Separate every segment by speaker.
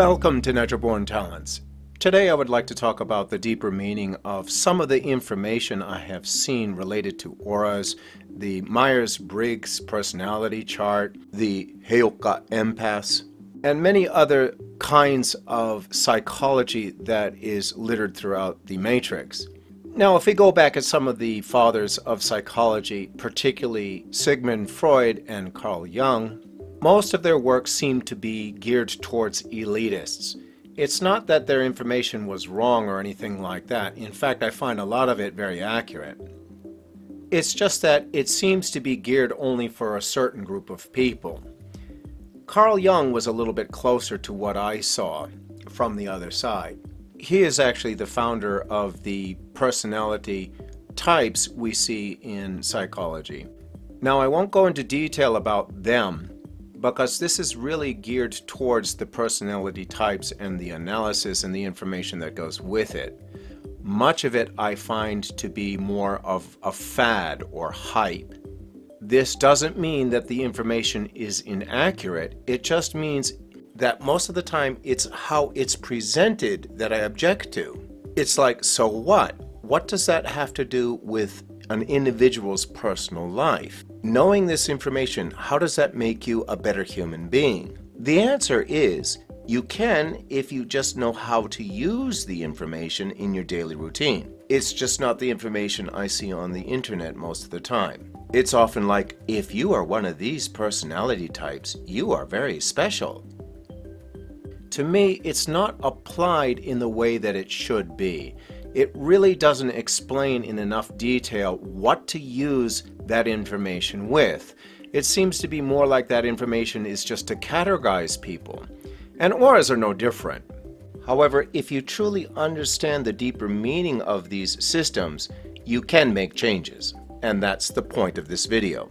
Speaker 1: Welcome to Natural-Born Talents. Today I would like to talk about the deeper meaning of some of the information I have seen related to auras, the Myers-Briggs personality chart, the Empaths, and many other kinds of psychology that is littered throughout the Matrix. Now, if we go back at some of the fathers of psychology, particularly Sigmund Freud and Carl Jung, most of their work seemed to be geared towards elitists. It's not that their information was wrong or anything like that. In fact, I find a lot of it very accurate. It's just that it seems to be geared only for a certain group of people. Carl Jung was a little bit closer to what I saw from the other side. He is actually the founder of the personality types we see in psychology. Now, I won't go into detail about them, because this is really geared towards the personality types and the analysis and the information that goes with it. Much of it I find to be more of a fad or hype. This doesn't mean that the information is inaccurate. It just means that most of the time it's how it's presented that I object to. It's like, so what? What does that have to do with an individual's personal life? Knowing this information, how does that make you a better human being? The answer is, you can if you just know how to use the information in your daily routine. It's just not the information I see on the internet most of the time. It's often like, if you are one of these personality types, you are very special. To me, it's not applied in the way that it should be. It really doesn't explain in enough detail what to use that information with. It seems to be more like that information is just to categorize people. And auras are no different. However, if you truly understand the deeper meaning of these systems, you can make changes. And that's the point of this video.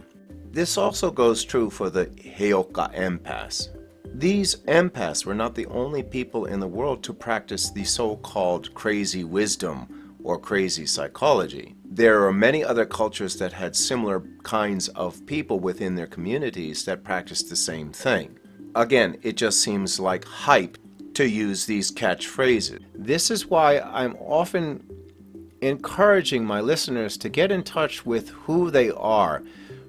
Speaker 1: This also goes true for the Empaths. These empaths were not the only people in the world to practice the so-called crazy wisdom or crazy psychology. There are many other cultures that had similar kinds of people within their communities that practiced the same thing. Again, it just seems like hype to use these catchphrases. This is why I'm often encouraging my listeners to get in touch with who they are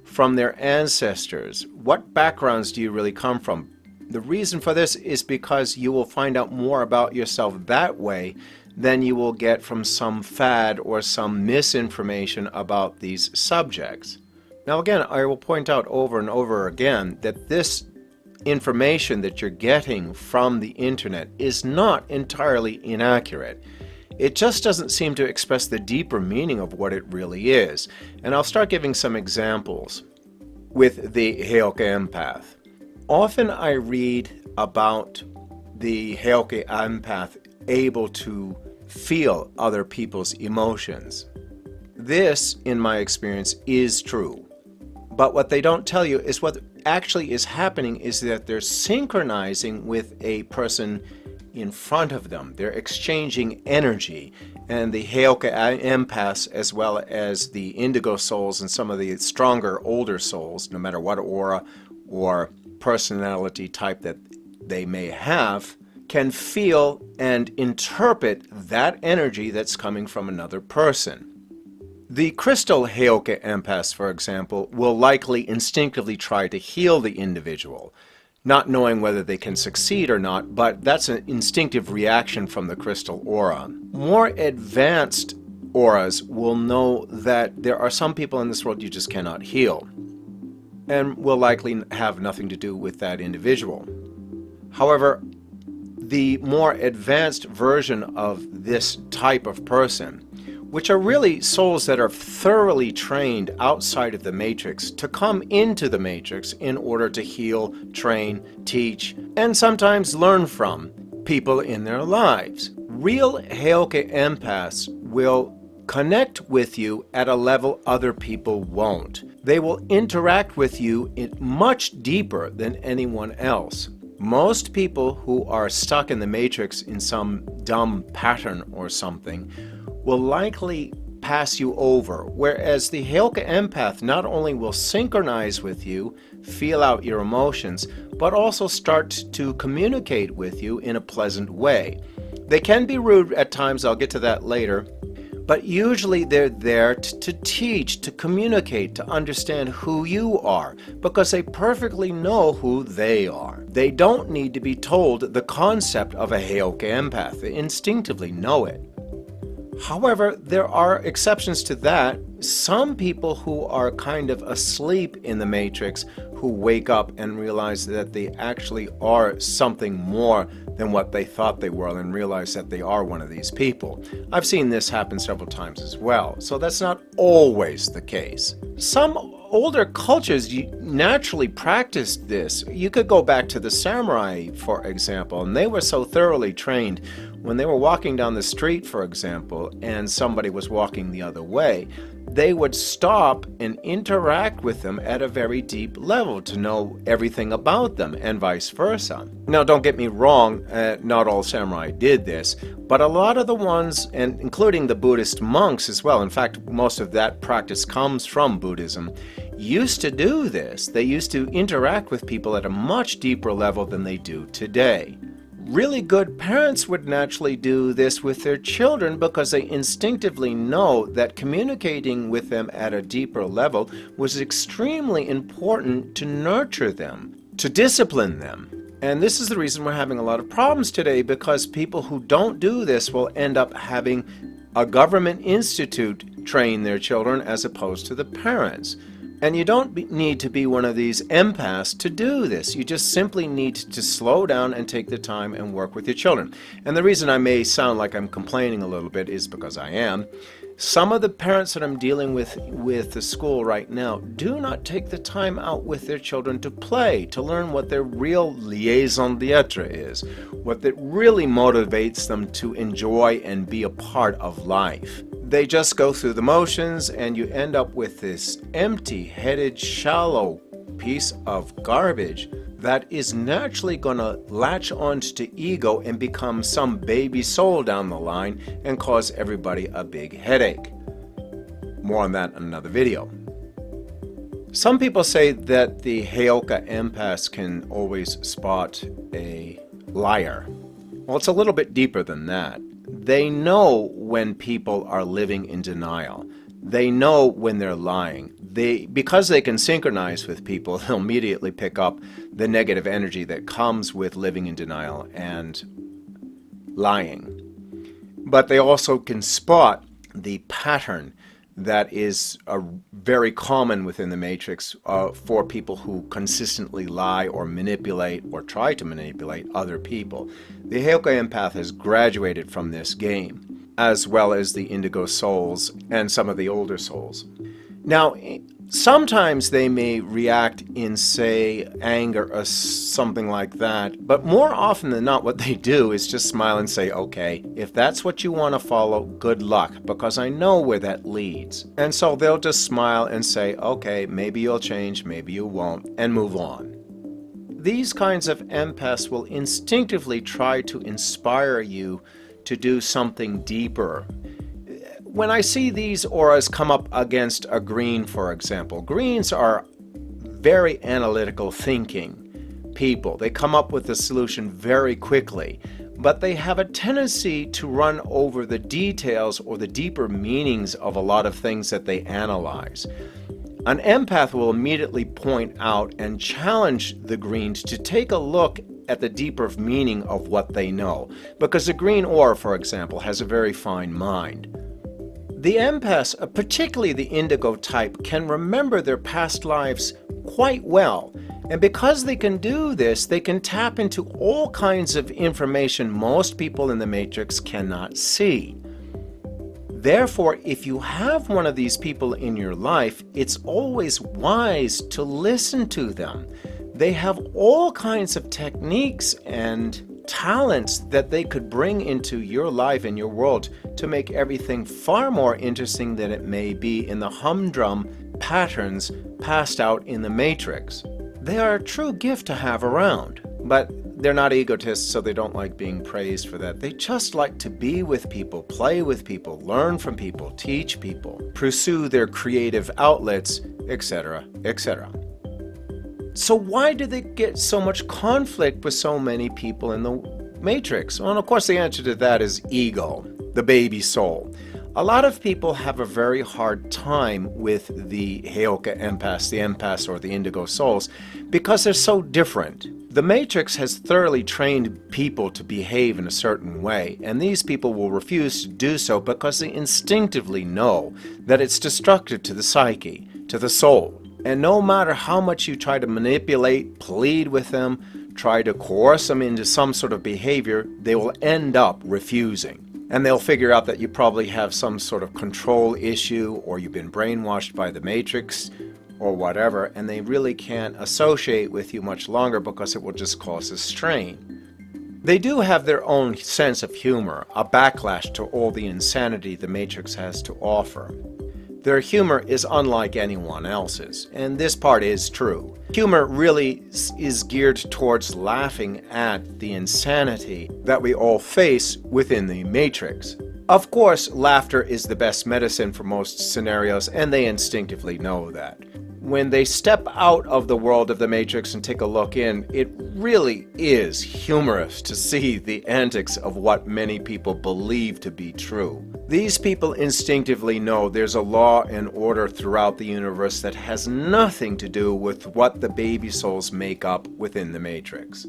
Speaker 1: from their ancestors. What backgrounds do you really come from? The reason for this is because you will find out more about yourself that way than you will get from some fad or some misinformation about these subjects. Now again, I will point out over and over again that this information that you're getting from the internet is not entirely inaccurate. It just doesn't seem to express the deeper meaning of what it really is. And I'll start giving some examples with the Empath. Often I read about the empath able to feel other people's emotions. This, in my experience, is true. But what they don't tell you is what actually is happening is that they're synchronizing with a person in front of them. They're exchanging energy. And the empaths, as well as the Indigo souls and some of the stronger, older souls, no matter what aura or personality type that they may have, can feel and interpret that energy that's coming from another person. The crystal empaths, for example, will likely instinctively try to heal the individual, not knowing whether they can succeed or not, but that's an instinctive reaction from the crystal aura. More advanced auras will know that there are some people in this world you just cannot heal, and will likely have nothing to do with that individual. However, the more advanced version of this type of person, which are really souls that are thoroughly trained outside of the Matrix to come into the Matrix in order to heal, train, teach, and sometimes learn from people in their lives. Real empaths will connect with you at a level other people won't. They will interact with you much deeper than anyone else. Most people who are stuck in the Matrix in some dumb pattern or something will likely pass you over, whereas the Heoka empath not only will synchronize with you, feel out your emotions, but also start to communicate with you in a pleasant way. They can be rude at times, I'll get to that later, but usually they're there to teach, to communicate, to understand who you are, because they perfectly know who they are. They don't need to be told the concept of a Heoka empath. They instinctively know it. However, there are exceptions to that. Some people who are kind of asleep in the matrix, who wake up and realize that they actually are something more than what they thought they were, and realize that they are one of these people. I've seen this happen several times as well, so that's not always the case. Some older cultures naturally practiced this. You could go back to the samurai, for example, and they were so thoroughly trained when they were walking down the street, for example, and somebody was walking the other way, they would stop and interact with them at a very deep level to know everything about them, and vice versa. Now, don't get me wrong, not all samurai did this, but a lot of the ones, and including the Buddhist monks as well, in fact, most of that practice comes from Buddhism, used to do this. They used to interact with people at a much deeper level than they do today. Really good parents would naturally do this with their children because they instinctively know that communicating with them at a deeper level was extremely important to nurture them, to discipline them. And this is the reason we're having a lot of problems today, because people who don't do this will end up having a government institute train their children as opposed to the parents. And you don't need to be one of these empaths to do this. You just simply need to slow down and take the time and work with your children. And the reason I may sound like I'm complaining a little bit is because I am. Some of the parents that I'm dealing with the school right now do not take the time out with their children to play, to learn what their real liaison d'etre is, what that really motivates them to enjoy and be a part of life. They just go through the motions, and you end up with this empty-headed, shallow piece of garbage that is naturally going to latch onto ego and become some baby soul down the line and cause everybody a big headache. More on that in another video. Some people say that the Heoka empaths can always spot a liar. Well, it's a little bit deeper than that. They know when people are living in denial. They know when they're lying. Because they can synchronize with people, they'll immediately pick up the negative energy that comes with living in denial and lying. But they also can spot the pattern that is very common within the matrix for people who consistently lie or manipulate or try to manipulate other people. The Heoka empath has graduated from this game, as well as the Indigo souls and some of the older souls. Now, sometimes they may react in, say, anger or something like that, but more often than not what they do is just smile and say, okay, if that's what you want to follow, good luck, because I know where that leads. And so they'll just smile and say, okay, maybe you'll change, maybe you won't, and move on. These kinds of empaths will instinctively try to inspire you to do something deeper. When I see these auras come up against a green, for example, greens are very analytical thinking people. They come up with a solution very quickly, but they have a tendency to run over the details or the deeper meanings of a lot of things that they analyze. An empath will immediately point out and challenge the greens to take a look at the deeper meaning of what they know, because the green aura, for example, has a very fine mind. The empaths, particularly the indigo type, can remember their past lives quite well. And because they can do this, they can tap into all kinds of information most people in the matrix cannot see. Therefore, if you have one of these people in your life, it's always wise to listen to them. They have all kinds of techniques and talents that they could bring into your life and your world to make everything far more interesting than it may be in the humdrum patterns passed out in the matrix. They are a true gift to have around, but they're not egotists, so they don't like being praised for that. They just like to be with people, play with people, learn from people, teach people, pursue their creative outlets, etc., etc. So why do they get so much conflict with so many people in the Matrix? Well, of course, the answer to that is ego, the baby soul. A lot of people have a very hard time with the Heoka empaths, the empaths or the Indigo souls, because they're so different. The Matrix has thoroughly trained people to behave in a certain way, and these people will refuse to do so because they instinctively know that it's destructive to the psyche, to the soul. And no matter how much you try to manipulate, plead with them, try to coerce them into some sort of behavior, they will end up refusing. And they'll figure out that you probably have some sort of control issue, or you've been brainwashed by the Matrix, or whatever, and they really can't associate with you much longer because it will just cause a strain. They do have their own sense of humor, a backlash to all the insanity the Matrix has to offer. Their humor is unlike anyone else's, and this part is true. Humor really is geared towards laughing at the insanity that we all face within the Matrix. Of course, laughter is the best medicine for most scenarios, and they instinctively know that. When they step out of the world of the Matrix and take a look in, it really is humorous to see the antics of what many people believe to be true. These people instinctively know there's a law and order throughout the universe that has nothing to do with what the baby souls make up within the Matrix.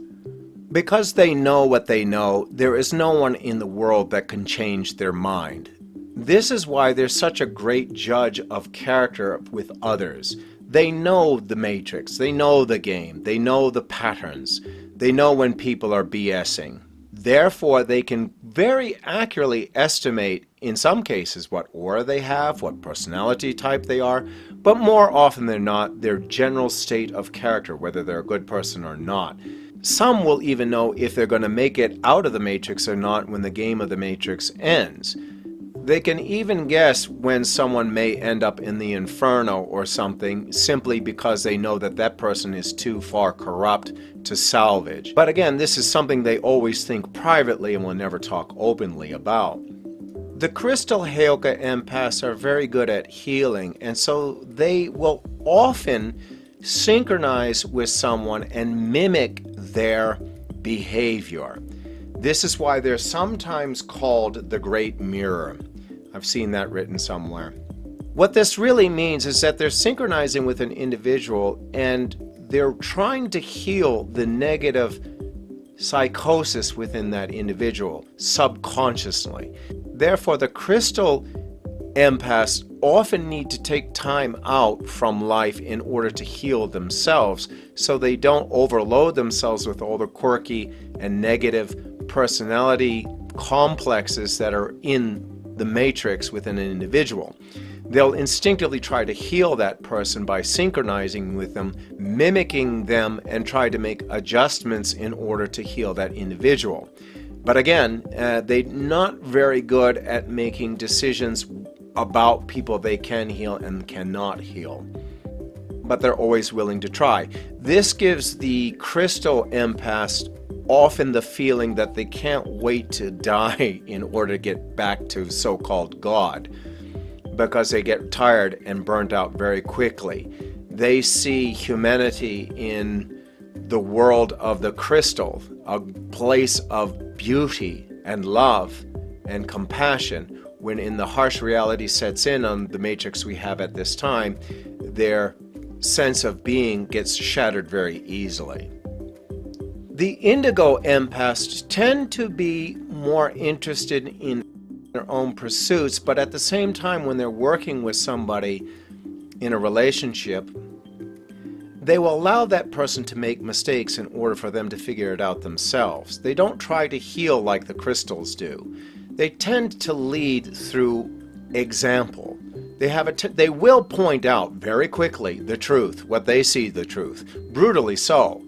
Speaker 1: Because they know what they know, there is no one in the world that can change their mind. This is why they're such a great judge of character with others. They know the Matrix, they know the game, they know the patterns, they know when people are BSing. Therefore, they can very accurately estimate, in some cases, what aura they have, what personality type they are, but more often than not, their general state of character, whether they're a good person or not. Some will even know if they're going to make it out of the Matrix or not when the game of the Matrix ends. They can even guess when someone may end up in the inferno or something simply because they know that that person is too far corrupt to salvage. But again, this is something they always think privately and will never talk openly about. The crystal Heoka empaths are very good at healing, and so they will often synchronize with someone and mimic their behavior. This is why they're sometimes called the Great Mirror. I've seen that written somewhere. What this really means is that they're synchronizing with an individual and they're trying to heal the negative psychosis within that individual subconsciously. Therefore, the crystal empaths often need to take time out from life in order to heal themselves so they don't overload themselves with all the quirky and negative personality complexes that are in the matrix within an individual. They'll instinctively try to heal that person by synchronizing with them, mimicking them, and try to make adjustments in order to heal that individual. But again, they're not very good at making decisions about people they can heal and cannot heal. But they're always willing to try. This gives the crystal empaths often the feeling that they can't wait to die in order to get back to so-called God, because they get tired and burnt out very quickly. They see humanity in the world of the crystal, a place of beauty and love and compassion, when in the harsh reality sets in on the matrix we have at this time, their sense of being gets shattered very easily. The indigo empaths tend to be more interested in their own pursuits, but at the same time, when they're working with somebody in a relationship, they will allow that person to make mistakes in order for them to figure it out themselves. They don't try to heal like the crystals do. They tend to lead through example. They will point out very quickly the truth, what they see the truth, brutally so.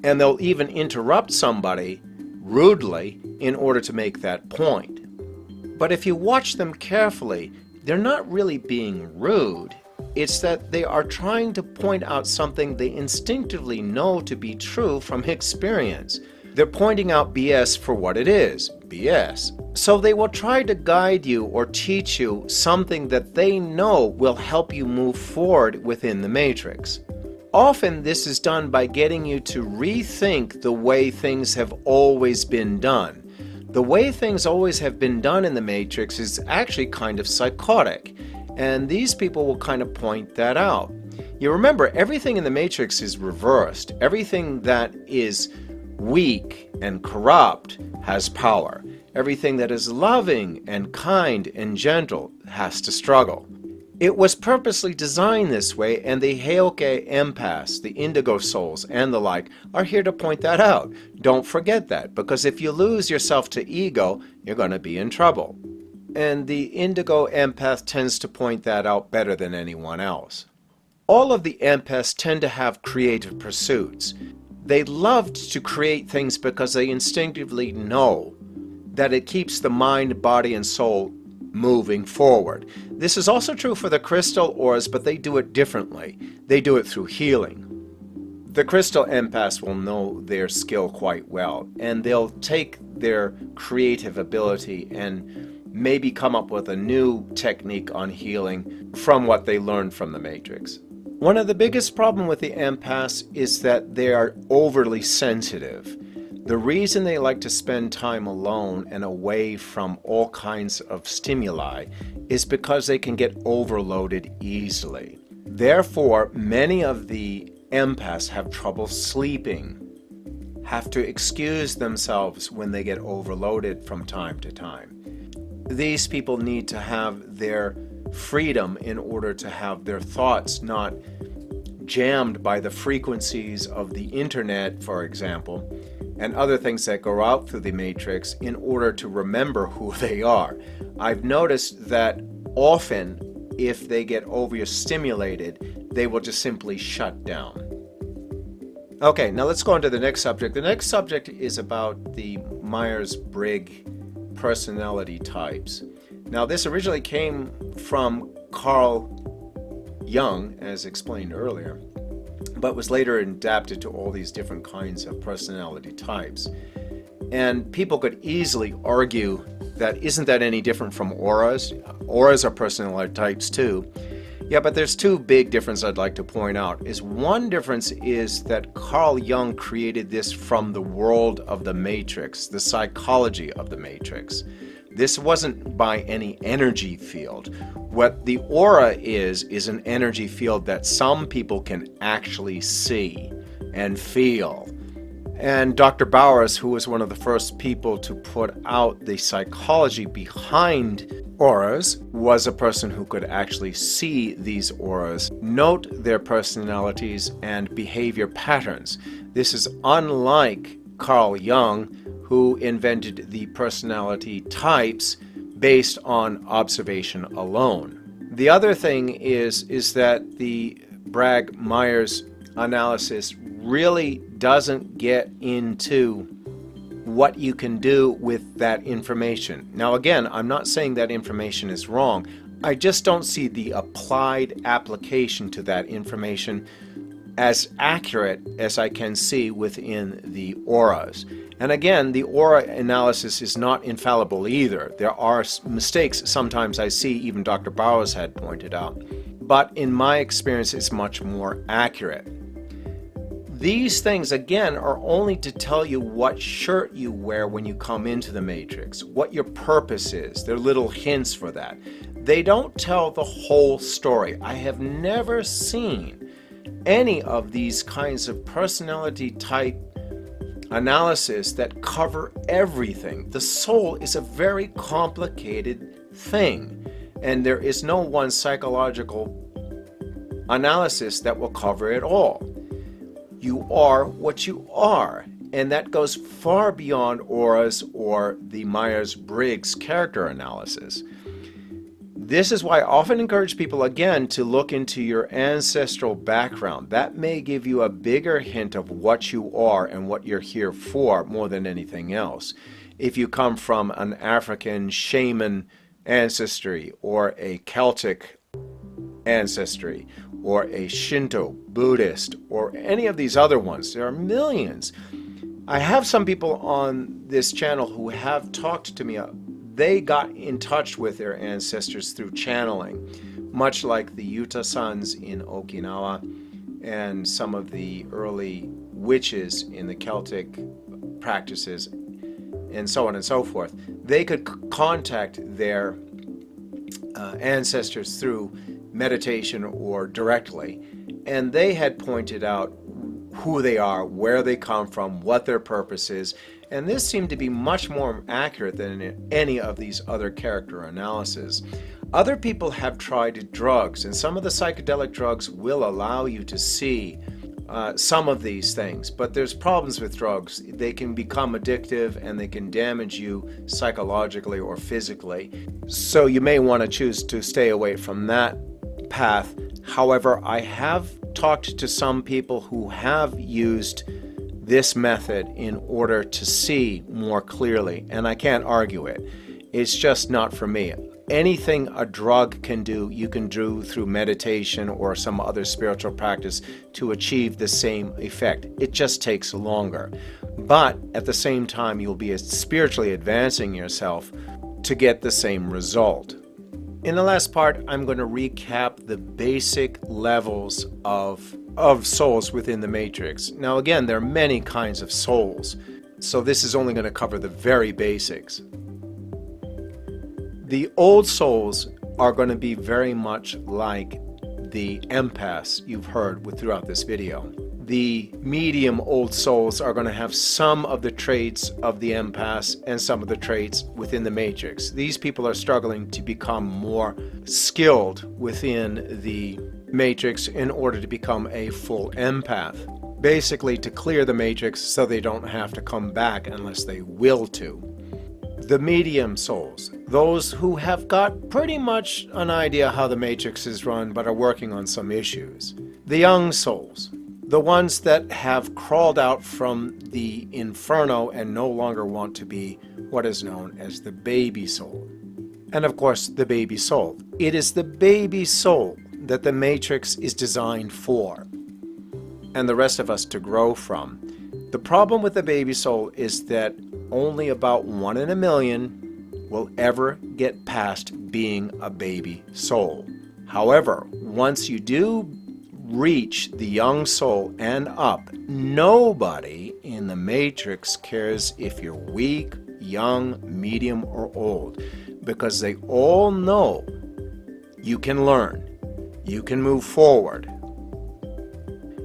Speaker 1: And they'll even interrupt somebody rudely in order to make that point. But if you watch them carefully, they're not really being rude. It's that they are trying to point out something they instinctively know to be true from experience. They're pointing out BS for what it is, BS. So they will try to guide you or teach you something that they know will help you move forward within the matrix. Often this is done by getting you to rethink the way things have always been done. The way things always have been done in the matrix is actually kind of psychotic, and these people will kind of point that out. You remember, everything in the matrix is reversed. Everything that is weak and corrupt has power. Everything that is loving and kind and gentle has to struggle. It was purposely designed this way, and the Heoke Empaths, the Indigo souls, and the like are here to point that out. Don't forget that, because if you lose yourself to ego, you're going to be in trouble. And the Indigo Empath tends to point that out better than anyone else. All of the empaths tend to have creative pursuits. They loved to create things because they instinctively know that it keeps the mind, body, and soul moving forward. This is also true for the crystal auras, but they do it differently. They do it through healing. The crystal empaths will know their skill quite well, and they'll take their creative ability and maybe come up with a new technique on healing from what they learned from the matrix. One of the biggest problems with the empaths is that they are overly sensitive. The reason they like to spend time alone and away from all kinds of stimuli is because they can get overloaded easily. Therefore, many of the empaths have trouble sleeping, have to excuse themselves when they get overloaded from time to time. These people need to have their freedom in order to have their thoughts not jammed by the frequencies of the internet, for example, and other things that go out through the matrix in order to remember who they are. I've noticed that often if they get overstimulated, they will just simply shut down. Okay, now let's go on to the next subject. The next subject is about the Myers-Briggs personality types. Now, this originally came from Carl Jung, as explained earlier, but was later adapted to all these different kinds of personality types. And people could easily argue that isn't that any different from auras? Auras are personality types too. Yeah, but there's two big differences I'd like to point out. One difference is that Carl Jung created this from the world of the matrix, the psychology of the matrix. This wasn't by any energy field. What the aura is an energy field that some people can actually see and feel. And Dr. Bowers, who was one of the first people to put out the psychology behind auras, was a person who could actually see these auras, note their personalities and behavior patterns. This is unlike Carl Jung, who invented the personality types based on observation alone. The other thing is that the Bragg-Myers analysis really doesn't get into what you can do with that information. Now again, I'm not saying that information is wrong. I just don't see the applied application to that information as accurate as I can see within the auras. And again, the aura analysis is not infallible either. There are mistakes sometimes I see, even Dr. Bowers had pointed out. But in my experience, it's much more accurate. These things, again, are only to tell you what shirt you wear when you come into the matrix, what your purpose is. They're little hints for that. They don't tell the whole story. I have never seen any of these kinds of personality type analysis that cover everything. The soul is a very complicated thing, and there is no one psychological analysis that will cover it all. You are what you are, and that goes far beyond auras or the Myers-Briggs character analysis. This is why I often encourage people, again, to look into your ancestral background. That may give you a bigger hint of what you are and what you're here for more than anything else. If you come from an African shaman ancestry or a Celtic ancestry, or a Shinto, Buddhist, or any of these other ones. There are millions. I have some people on this channel who have talked to me. They got in touch with their ancestors through channeling, much like the Yuta-sans in Okinawa and some of the early witches in the Celtic practices, and so on and so forth. They could contact their ancestors through meditation or directly, and they had pointed out who they are, where they come from, what their purpose is, and this seemed to be much more accurate than any of these other character analyses. Other people have tried drugs, and some of the psychedelic drugs will allow you to see some of these things, but there's problems with drugs. They can become addictive and they can damage you psychologically or physically. So you may want to choose to stay away from that path. However, I have talked to some people who have used this method in order to see more clearly, and I can't argue it. It's just not for me. Anything a drug can do, you can do through meditation or some other spiritual practice to achieve the same effect. It just takes longer. But at the same time, you'll be spiritually advancing yourself to get the same result. In the last part, I'm going to recap the basic levels of souls within the Matrix. Now again, there are many kinds of souls, so this is only going to cover the very basics. The old souls are going to be very much like the empaths you've heard throughout this video. The medium old souls are going to have some of the traits of the empaths and some of the traits within the Matrix. These people are struggling to become more skilled within the Matrix in order to become a full empath. Basically to clear the Matrix so they don't have to come back unless they will to. The medium souls, those who have got pretty much an idea how the Matrix is run but are working on some issues. The young souls, the ones that have crawled out from the inferno and no longer want to be what is known as the baby soul. And of course, the baby soul. It is the baby soul that the Matrix is designed for, and the rest of us to grow from. The problem with the baby soul is that only about 1 in a million will ever get past being a baby soul. However, once you do reach the young soul and up, nobody in the Matrix cares if you're weak, young, medium, or old, because they all know you can learn, you can move forward,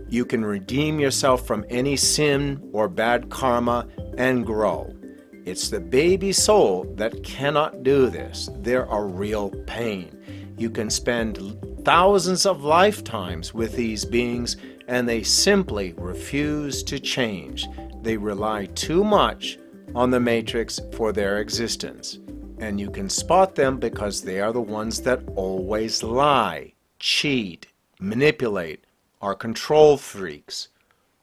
Speaker 1: you can redeem yourself from any sin or bad karma and grow. It's the baby soul that cannot do this. They're a real pain. You can spend thousands of lifetimes with these beings and they simply refuse to change. They rely too much on the Matrix for their existence. And you can spot them because they are the ones that always lie, cheat, manipulate, are control freaks,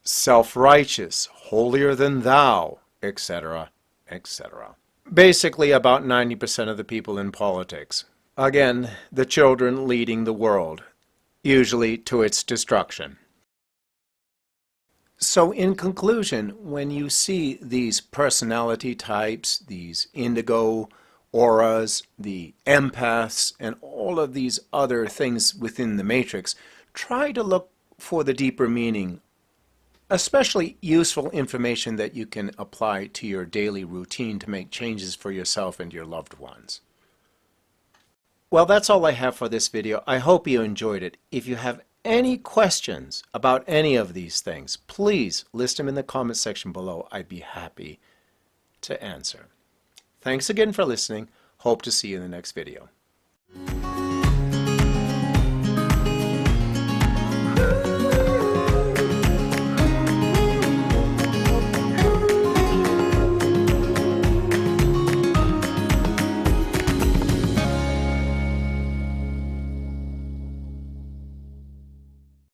Speaker 1: self-righteous, holier than thou, etc., etc. Basically about 90% of the people in politics. Again, the children leading the world, usually to its destruction. So in conclusion, when you see these personality types, these indigo auras, the empaths, and all of these other things within the Matrix, try to look for the deeper meaning, especially useful information that you can apply to your daily routine to make changes for yourself and your loved ones. Well, that's all I have for this video. I hope you enjoyed it. If you have any questions about any of these things, please list them in the comment section below. I'd be happy to answer. Thanks again for listening. Hope to see you in the next video.